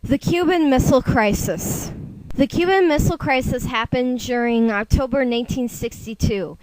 The Cuban Missile Crisis. The Cuban Missile Crisis happened during October 1962,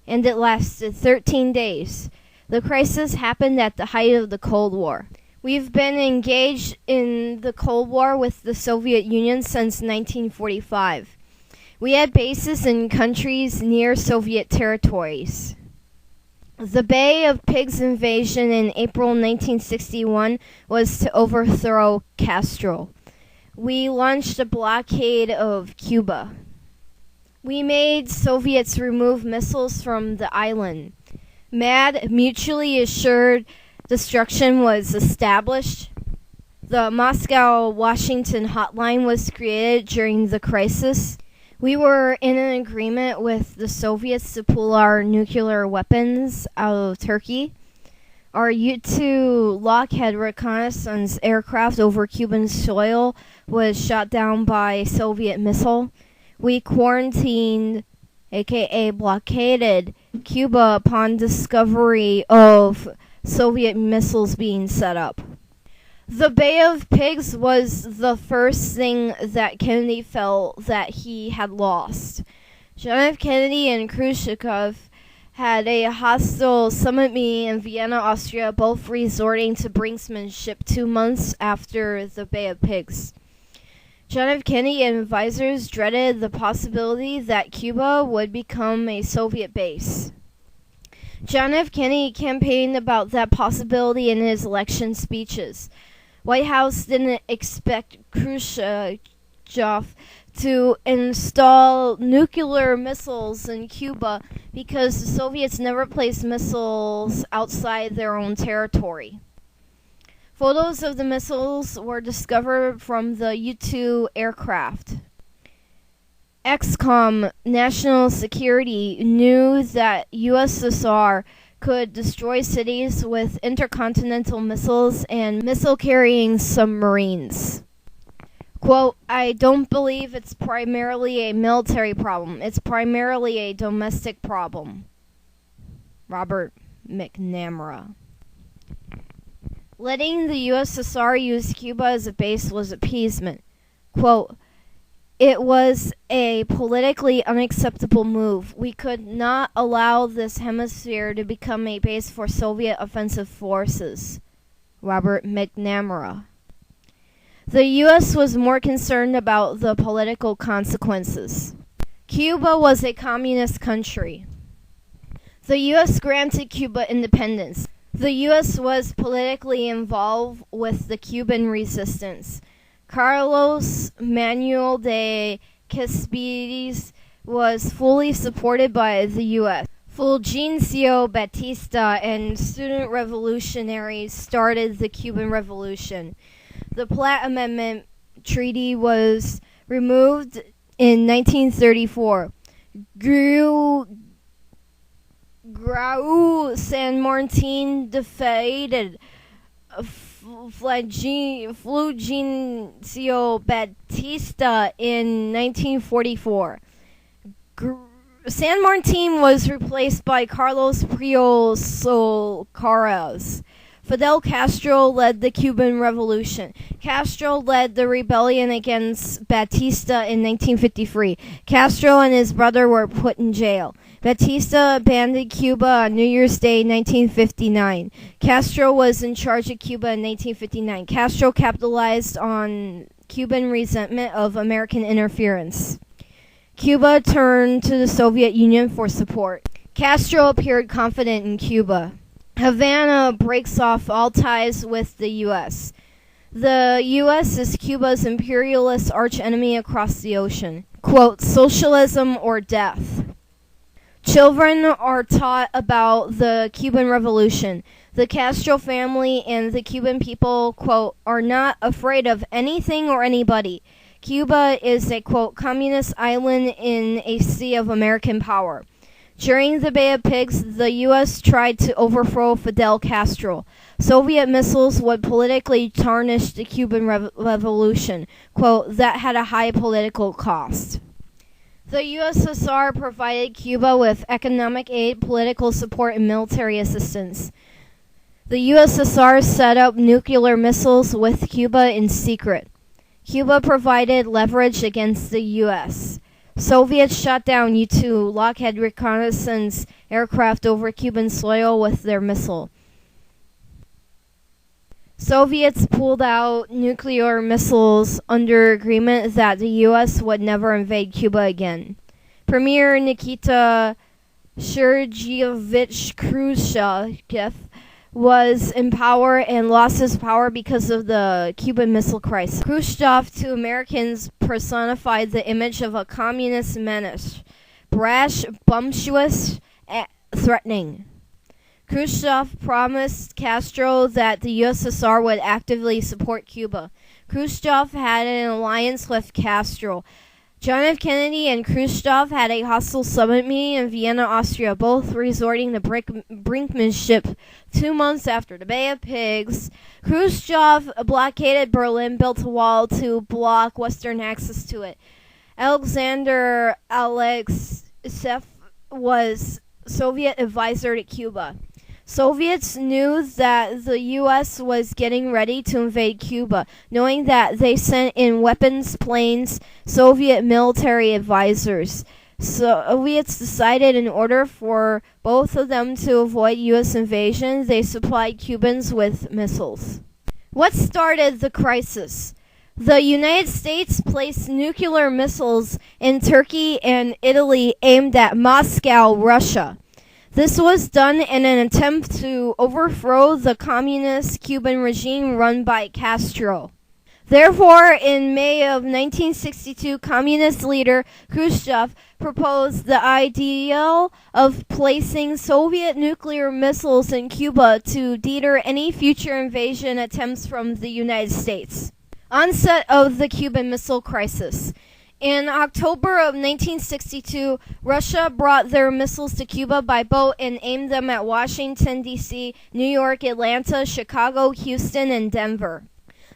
and it lasted 13 days. The crisis happened at the height of the Cold War. We've been engaged in the Cold War with the Soviet Union since 1945. We had bases in countries near Soviet territories. The Bay of Pigs invasion in April 1961 was to overthrow Castro. We launched a blockade of Cuba. We made Soviets remove missiles from the island. MAD, mutually assured destruction, was established. The Moscow-Washington hotline was created during the crisis. We were in an agreement with the Soviets to pull our nuclear weapons out of Turkey. Our U-2 Lockheed reconnaissance aircraft over Cuban soil was shot down by a Soviet missile. We quarantined, aka blockaded, Cuba upon discovery of Soviet missiles being set up. The Bay of Pigs was the first thing that Kennedy felt that he had lost. John F. Kennedy and Khrushchev had a hostile summit meeting in Vienna, Austria, both resorting to brinksmanship 2 months after the Bay of Pigs. John F. Kennedy and advisors dreaded the possibility that Cuba would become a Soviet base. John F. Kennedy campaigned about that possibility in his election speeches. White House didn't expect Khrushchev to install nuclear missiles in Cuba because the Soviets never placed missiles outside their own territory. Photos of the missiles were discovered from the U-2 aircraft. XCOM, National Security, knew that USSR could destroy cities with intercontinental missiles and missile-carrying submarines. Quote, I don't believe it's primarily a military problem. It's primarily a domestic problem. Robert McNamara. Letting the USSR use Cuba as a base was appeasement. Quote, it was a politically unacceptable move. We could not allow this hemisphere to become a base for Soviet offensive forces. Robert McNamara. The U.S. was more concerned about the political consequences. Cuba was a communist country. The U.S. granted Cuba independence. The U.S. was politically involved with the Cuban resistance. Carlos Manuel de Cespedes was fully supported by the U.S. Fulgencio Batista and student revolutionaries started the Cuban Revolution. The Platt Amendment Treaty was removed in 1934. Grau San Martin defeated Fulgencio Batista in 1944. San Martin was replaced by Carlos Priol Solcaras. Fidel Castro led the Cuban Revolution. Castro led the rebellion against Batista in 1953. Castro and his brother were put in jail. Batista abandoned Cuba on New Year's Day 1959. Castro was in charge of Cuba in 1959. Castro capitalized on Cuban resentment of American interference. Cuba turned to the Soviet Union for support. Castro appeared confident in Cuba. Havana breaks off all ties with the U.S. The U.S. is Cuba's imperialist archenemy across the ocean. Quote, socialism or death. Children are taught about the Cuban Revolution. The Castro family and the Cuban people, quote, are not afraid of anything or anybody. Cuba is a, quote, communist island in a sea of American power. During the Bay of Pigs, the U.S. tried to overthrow Fidel Castro. Soviet missiles would politically tarnish the Cuban Revolution. Quote, that had a high political cost. The USSR provided Cuba with economic aid, political support, and military assistance. The USSR set up nuclear missiles with Cuba in secret. Cuba provided leverage against the U.S. Soviets shot down U-2 Lockheed reconnaissance aircraft over Cuban soil with their missile. Soviets pulled out nuclear missiles under agreement that the U.S. would never invade Cuba again. Premier Nikita Sergeyevich Khrushchev was in power and lost his power because of the Cuban Missile Crisis. Khrushchev to Americans personified the image of a communist menace, brash, bumptious, threatening. Khrushchev promised Castro that the USSR would actively support Cuba. Khrushchev had an alliance with Castro. John F. Kennedy and Khrushchev had a hostile summit meeting in Vienna, Austria, both resorting to brinkmanship 2 months after the Bay of Pigs. Khrushchev blockaded Berlin, built a wall to block Western access to it. Alexander Alexeyev was Soviet advisor to Cuba. Soviets knew that the U.S. was getting ready to invade Cuba, knowing that they sent in weapons, planes, Soviet military advisors. Soviets decided in order for both of them to avoid U.S. invasion, they supplied Cubans with missiles. What started the crisis? The United States placed nuclear missiles in Turkey and Italy aimed at Moscow, Russia. This was done in an attempt to overthrow the communist Cuban regime run by Castro. Therefore, in May of 1962, communist leader Khrushchev proposed the ideal of placing Soviet nuclear missiles in Cuba to deter any future invasion attempts from the United States. Onset of the Cuban Missile Crisis. In October of 1962, Russia brought their missiles to Cuba by boat and aimed them at Washington, D.C., New York, Atlanta, Chicago, Houston, and Denver.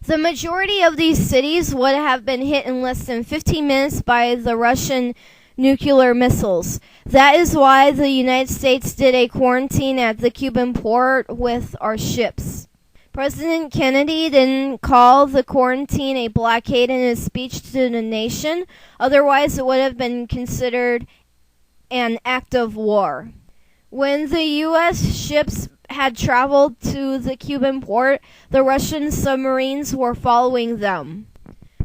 The majority of these cities would have been hit in less than 15 minutes by the Russian nuclear missiles. That is why the United States did a quarantine at the Cuban port with our ships. President Kennedy didn't call the quarantine a blockade in his speech to the nation. Otherwise, it would have been considered an act of war. When the U.S. ships had traveled to the Cuban port, the Russian submarines were following them.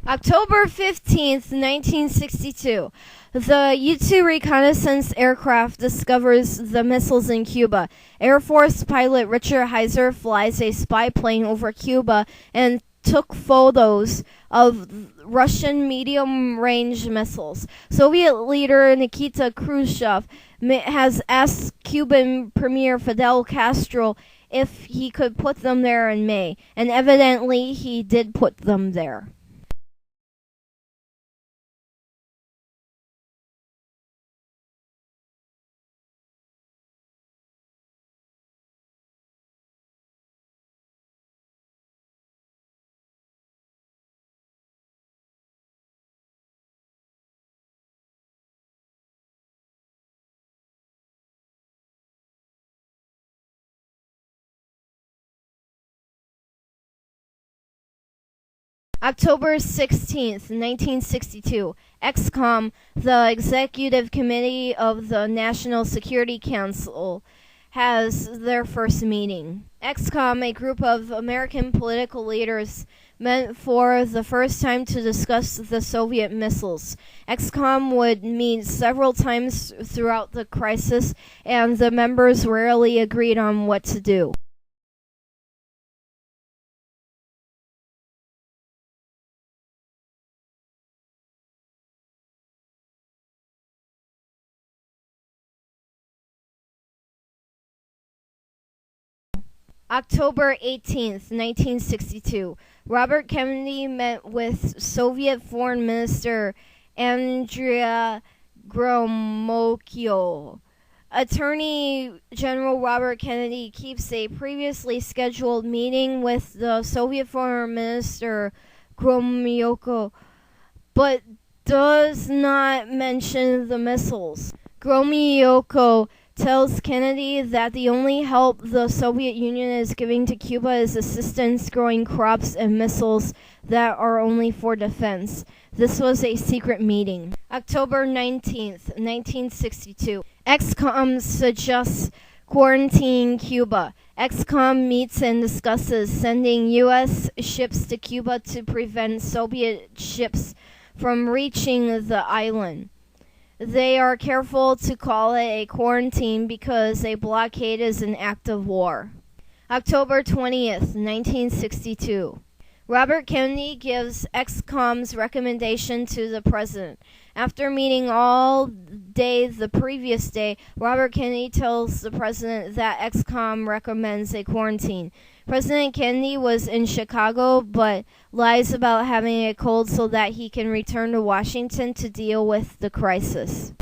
October 15th, 1962. The U-2 reconnaissance aircraft discovers the missiles in Cuba. Air Force pilot Richard Heiser flies a spy plane over Cuba and took photos of Russian medium-range missiles. Soviet leader Nikita Khrushchev has asked Cuban Premier Fidel Castro if he could put them there in May, and evidently he did put them there. October 16th, 1962. ExComm, the Executive Committee of the National Security Council, has their first meeting. ExComm, a group of American political leaders, met for the first time to discuss the Soviet missiles. ExComm would meet several times throughout the crisis, and the members rarely agreed on what to do. October 18th, 1962. Robert Kennedy met with Soviet Foreign Minister Andrei Gromyko. Attorney General Robert Kennedy keeps a previously scheduled meeting with the Soviet Foreign Minister Gromyko, but does not mention the missiles. Gromyko tells Kennedy that the only help the Soviet Union is giving to Cuba is assistance growing crops and missiles that are only for defense. This was a secret meeting. October 19th, 1962. XCOM suggests quarantining Cuba. XCOM meets and discusses sending U.S. ships to Cuba to prevent Soviet ships from reaching the island. They are careful to call it a quarantine because a blockade is an act of war. October 20th, 1962. Robert Kennedy gives XCOM's recommendation to the president. After meeting all day the previous day, Robert Kennedy tells the president that XCOM recommends a quarantine. President Kennedy was in Chicago but lies about having a cold so that he can return to Washington to deal with the crisis.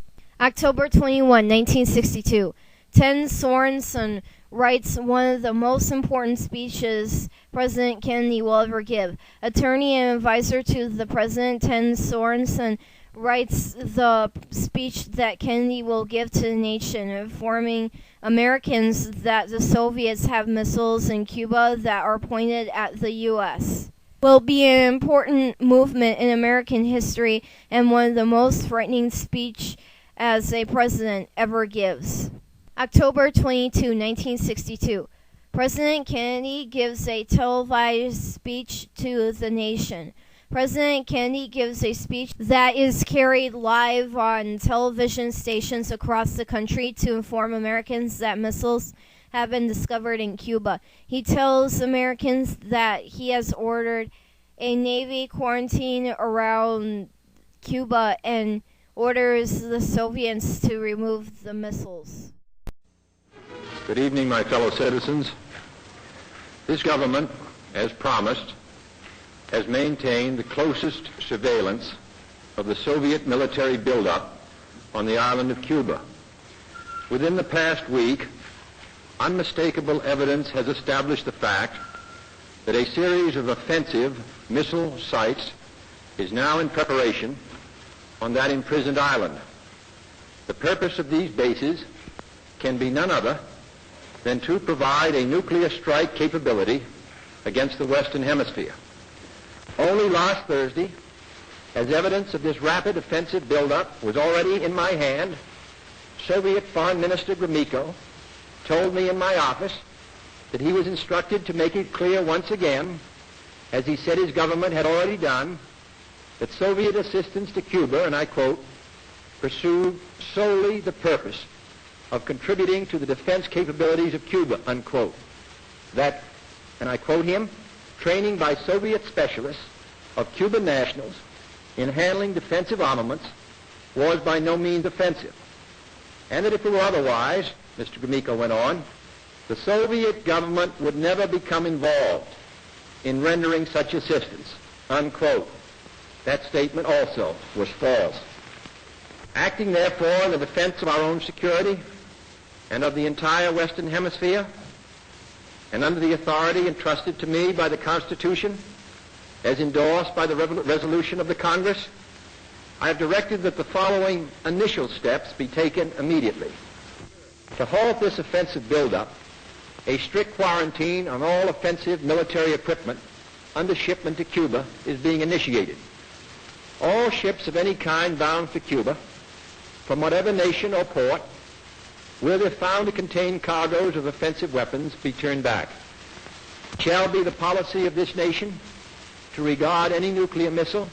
October 21, 1962. Ted Sorensen writes one of the most important speeches President Kennedy will ever give. Attorney and advisor to the president, Ted Sorensen, writes the speech that Kennedy will give to the nation, informing Americans that the Soviets have missiles in Cuba that are pointed at the U.S. Will be an important movement in American history and one of the most frightening speeches as a president ever gives. October 22, 1962. President Kennedy gives a televised speech to the nation. President Kennedy gives a speech that is carried live on television stations across the country to inform Americans that missiles have been discovered in Cuba. He tells Americans that he has ordered a Navy quarantine around Cuba and orders the Soviets to remove the missiles. Good evening, my fellow citizens. This government, as promised, has maintained the closest surveillance of the Soviet military buildup on the island of Cuba. Within the past week, unmistakable evidence has established the fact that a series of offensive missile sites is now in preparation on that imprisoned island. The purpose of these bases can be none other than to provide a nuclear strike capability against the Western Hemisphere. Only last Thursday, as evidence of this rapid offensive buildup was already in my hand, Soviet Foreign Minister Gromyko told me in my office that he was instructed to make it clear once again, as he said his government had already done, that Soviet assistance to Cuba, and I quote, pursued solely the purpose of contributing to the defense capabilities of Cuba, unquote. That, and I quote him, training by Soviet specialists of Cuban nationals in handling defensive armaments was by no means offensive. And that if it were otherwise, Mr. Gromyko went on, the Soviet government would never become involved in rendering such assistance, unquote. That statement also was false. Acting, therefore, in the defense of our own security and of the entire Western Hemisphere, and under the authority entrusted to me by the Constitution, as endorsed by the resolution of the Congress, I have directed that the following initial steps be taken immediately. To halt this offensive buildup, a strict quarantine on all offensive military equipment under shipment to Cuba is being initiated. All ships of any kind bound for Cuba, from whatever nation or port, will, if found to contain cargoes of offensive weapons, be turned back. It shall be the policy of this nation to regard any nuclear missile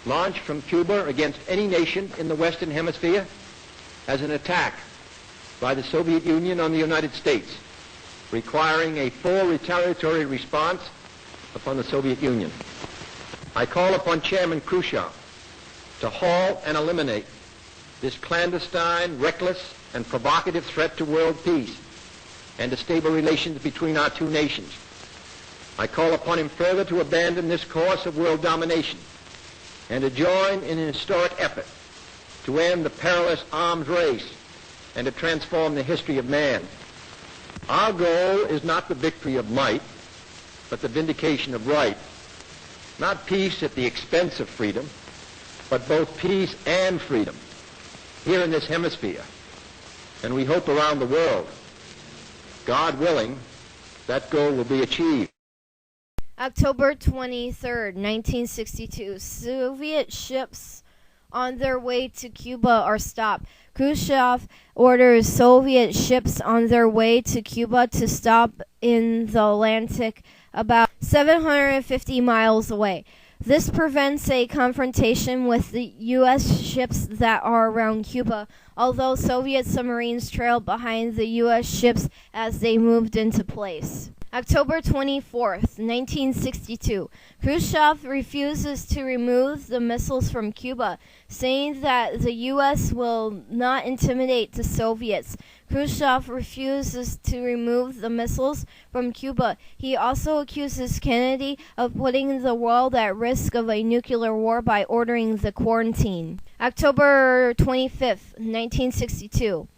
launched from Cuba against any nation in the Western Hemisphere as an attack by the Soviet Union on the United States, requiring a full retaliatory response upon the Soviet Union. I call upon Chairman Khrushchev to halt and eliminate this clandestine, reckless, and provocative threat to world peace and to stable relations between our two nations. I call upon him further to abandon this course of world domination and to join in an historic effort to end the perilous arms race and to transform the history of man. Our goal is not the victory of might, but the vindication of right. Not peace at the expense of freedom, but both peace and freedom here in this hemisphere. and we hope around the world. God willing, that goal will be achieved. October 23rd, 1962. Soviet ships on their way to Cuba are stopped. Khrushchev orders Soviet ships on their way to Cuba to stop in the Atlantic about 750 miles away. This prevents a confrontation with the U.S. ships that are around Cuba, although Soviet submarines trailed behind the U.S. ships as they moved into place. October 24th, 1962. Khrushchev refuses to remove the missiles from Cuba, saying that the U.S. will not intimidate the Soviets. Khrushchev refuses to remove the missiles from Cuba. He also accuses Kennedy of putting the world at risk of a nuclear war by ordering the quarantine. October 25th, 1962.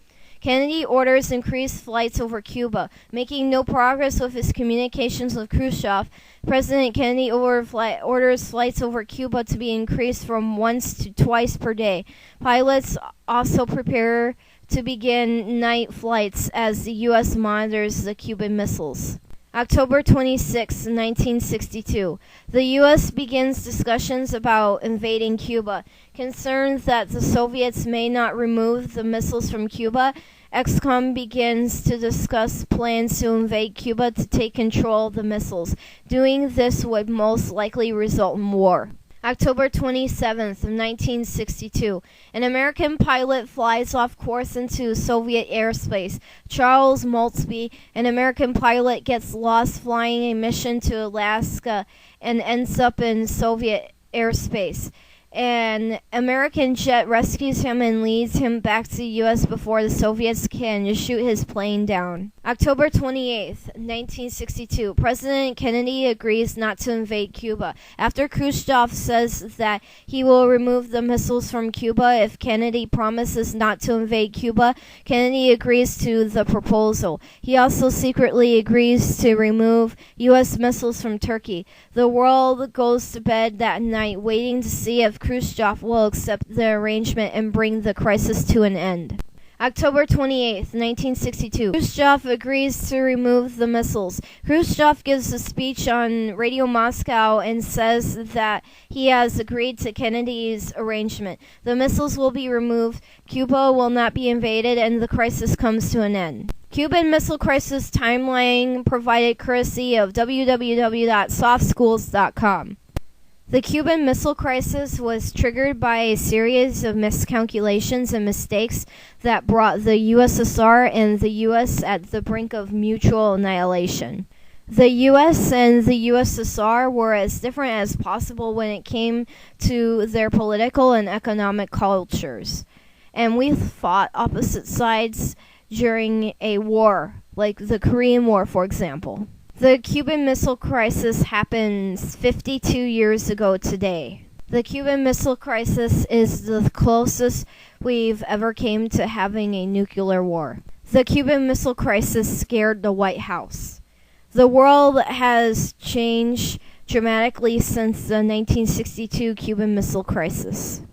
Kennedy orders increased flights over Cuba, making no progress with his communications with Khrushchev. President Kennedy orders flights over Cuba to be increased from once to twice per day. Pilots also prepare to begin night flights as the U.S. monitors the Cuban missiles. October 26, 1962. The U.S. begins discussions about invading Cuba. Concerned that the Soviets may not remove the missiles from Cuba, ExCom begins to discuss plans to invade Cuba to take control of the missiles. Doing this would most likely result in war. October 27th, 1962. An American pilot flies off course into Soviet airspace. Charles Maltby, an American pilot, gets lost flying a mission to Alaska and ends up in Soviet airspace. An American jet rescues him and leads him back to the U.S. before the Soviets can shoot his plane down. October 28th, 1962. President Kennedy agrees not to invade Cuba. After Khrushchev says that he will remove the missiles from Cuba if Kennedy promises not to invade Cuba, Kennedy agrees to the proposal. He also secretly agrees to remove U.S. missiles from Turkey. The world goes to bed that night waiting to see if Khrushchev will accept the arrangement and bring the crisis to an end. October 28, 1962. Khrushchev agrees to remove the missiles. Khrushchev gives a speech on Radio Moscow and says that he has agreed to Kennedy's arrangement. The missiles will be removed, Cuba will not be invaded, and the crisis comes to an end. Cuban Missile Crisis Timeline provided courtesy of www.softschools.com. The Cuban Missile Crisis was triggered by a series of miscalculations and mistakes that brought the USSR and the U.S. at the brink of mutual annihilation. The U.S. and the USSR were as different as possible when it came to their political and economic cultures, and we fought opposite sides during a war, like the Korean War, for example. The Cuban Missile Crisis happens 52 years ago today. The Cuban Missile Crisis is the closest we've ever came to having a nuclear war. The Cuban Missile Crisis scared the White House. The world has changed dramatically since the 1962 Cuban Missile Crisis.